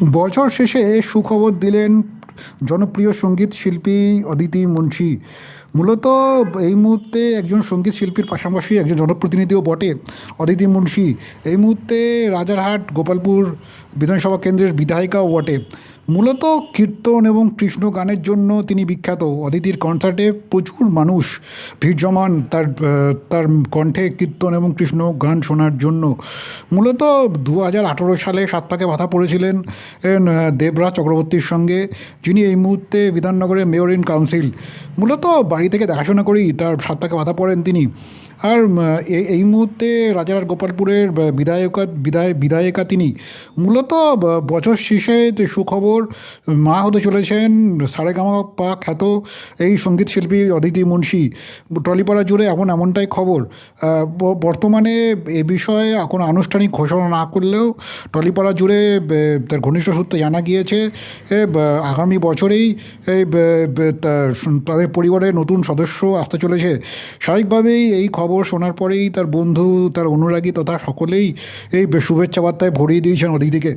বছর শেষে সুখবর দিলেন জনপ্রিয় সঙ্গীত শিল্পী অদিতি মুন্সি। মূলত এই মুহূর্তে একজন সঙ্গীত শিল্পীর পাশাপাশি একজন জনপ্রতিনিধিও বটে অদিতি মুন্সি। এই মুহূর্তে রাজারহাট গোপালপুর বিধানসভা কেন্দ্রের বিধায়িকাও বটে। মূলত কীর্তন এবং কৃষ্ণ গানের জন্য তিনি বিখ্যাত। অদিতির কনসার্টে প্রচুর মানুষ ভিড় জমান তার কণ্ঠে কীর্তন এবং কৃষ্ণ গান শোনার জন্য। মূলত 2018 সালে সাত পাকে বাধা পড়েছিলেন দেবরাজ চক্রবর্তীর সঙ্গে, যিনি এই মুহূর্তে বিধাননগরের মেয়র ইন কাউন্সিল। মূলত বাড়ি থেকে দেখাশোনা করেই তার সাত পাকে বাধা পড়েন তিনি। আর এই মুহূর্তে রাজারহাট গোপালপুরের বিধায়িকা তিনি। মূলত বছর শেষে সুখবর, মা হতে চলেছেন সারেগামাপা খ্যাত এই সঙ্গীত শিল্পী অদিতি মুন্সি। টলিপাড়া জুড়ে এমনটাই খবর। বর্তমানে এ বিষয়ে কোনো আনুষ্ঠানিক ঘোষণা না করলেও টলিপাড়া জুড়ে তার ঘনিষ্ঠ সূত্রে জানা গিয়েছে আগামী বছরেই তাদের পরিবারের নতুন সদস্য আসতে চলেছে। স্বাভাবিকভাবেই এই খবর শোনার পরেই তার বন্ধু, তার অনুরাগী তথা সকলেই এই শুভেচ্ছা বার্তায় ভরিয়ে দিয়েছেন অদিতিকে।